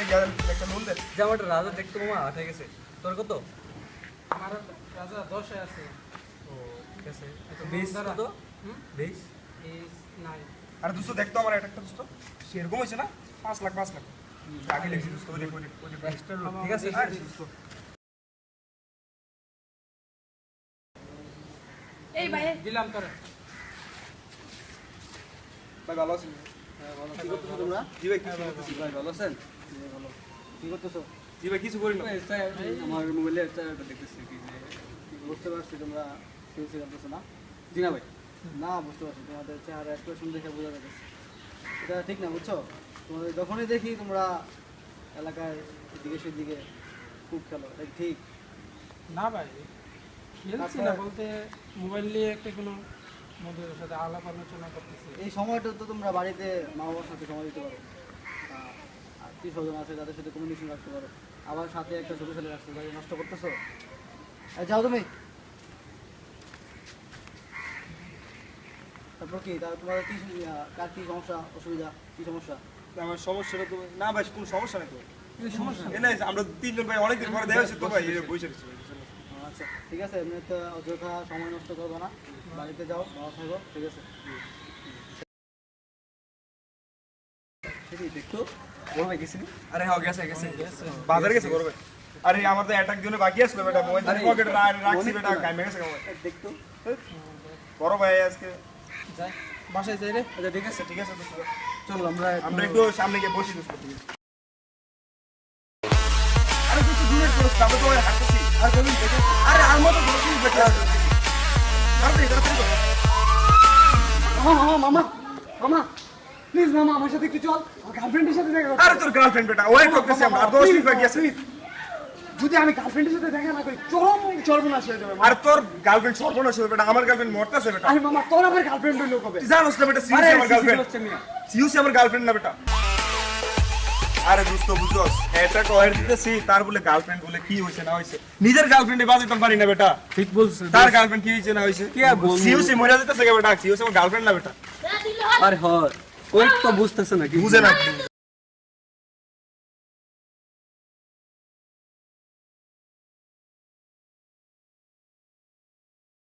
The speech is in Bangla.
একটা লোন দে। জামাটা রাজা দেখতে মামা আটে গেছে। তোর কত? আমার রাজা 10 এ আছে। ও ঠিক আছে। 20 কত? 20 is 9 আরে দোস্ত দেখতো আমার একটা দোস্ত সেরকম হয়েছে না 5 লাখ আগে লিখছি দোস্ত ওই দেখ এক্সট্রা ঠিক আছে। হ্যাঁ দোস্ত এই ভাই দিলাম তোরে। ভাই ভালো আছেন? কি করতেছো তোমরা? জি ভাই কিছু করতেছি ভাই ভালো আছেন? ভালো। কি করতেছো? জি ভাই কিছু করি না আমার মোবাইলে একটা দেখতেছি কি যে বুঝতে পারছি তোমরা সিরিয়াস করতেছো না? জি না ভাই। না বুঝতে পারছি তোমাদের চেহারা এক্সপ্রেশন দেখে বোঝা যাচ্ছে। এটা ঠিক না বুঝছো? তোমাদের যখনই দেখি তোমরা এলাকায় এদিকে সেদিকে খুব খেলো এটা কি ঠিক? না ভাই খেলছি না বলতে মোবাইল নিয়ে একটা কোনো বন্ধুদের সাথে আলাপ আলোচনা করতেছি। এই সময়টা তো তোমরা বাড়িতে মা বাবার সাথে সময় দিতে পারো, আত্মীয় স্বজন আছে তাদের সাথে কমিউনিকেশন রাখতে পারো, আবার সাথে একটা ছোটো ছেলে রাখতে পারো, নষ্ট করতেছো। যাও তুমি। তারপর কি তোমাদের কি কার কি সমস্যা অসুবিধা কি সমস্যা? আমার সমস্যাটা তো না ভাই কোনো সমস্যা নেই তো সমস্যা এ না আমরা তিনজন ভাই অনেকদিন পরে দেখা হচ্ছে তো ভাই বসে রয়েছি আচ্ছা ঠিক আছে, এমনি তো অযথা সময় নষ্ট করবে না, বাড়িতে যাও ভালো থাকো, ঠিক আছে? ঠিক দেখতো বড় ভাই গেছিস? আরে হ্যাঁ গেছে বাজারে গেছে করবে আরে আমার তো অ্যাটাক জন্য বাকি আসলো বেটা মোবাইল পকেটে রাখছি বেটা কামে গেছে দেখতো। বড় ভাই আজকে যাই বাসায় যাই রে। আচ্ছা ঠিক আছে, ঠিক আছে দোস্ত চলো আমরা আমরা একটু সামনে গিয়ে বসি দোস্ত আরে দোস্ত দূরে দোস্ত আমরা তো হাঁটতেছি আর কবি দেখে আরে আর মতো বসি বেটা আরে এটা তো মামা মামা মামা প্লিজ মামা আমার সাথে একটু চল, আমার গার্লফ্রেন্ডের সাথে দেখা করতে। আরে তোর গার্লফ্রেন্ড বেটা ওই করতেছি আমরা আর 10 মিনিট বাকি আছে যদি আমি গার্লফ্রেন্ডের সাথে দেখা না করি চরম সর্বনাশ হয়ে যাবে। আর তোর গার্লফ্রেন্ড সর্বনাশ হবে বেটা আমার গার্লফ্রেন্ড মরতেছে বেটা আরে মামা তোর আমার গার্লফ্রেন্ড হইলো কবে? তুই জানোস না বেটা সিউসি আমার গার্লফ্রেন্ড সিউসি আমার গার্লফ্রেন্ড না বেটা আরে দোস্ত বুঝছস এটা কয়ের দিতেছি তার বলে গার্লফ্রেন্ড বলে কি হইছে না হইছে নিজের গার্লফ্রেন্ডে বাজাইতে পারি না বেটা ঠিক বলছিস। তার গার্লফ্রেন্ড কি হইছে না হইছে কি আর বলবো? সিউসি মরে যেতেছে বেটা সিউসি আমার গার্লফ্রেন্ড না বেটা আরে হয় ওই তো বুঝতেছ না কি বুঝে না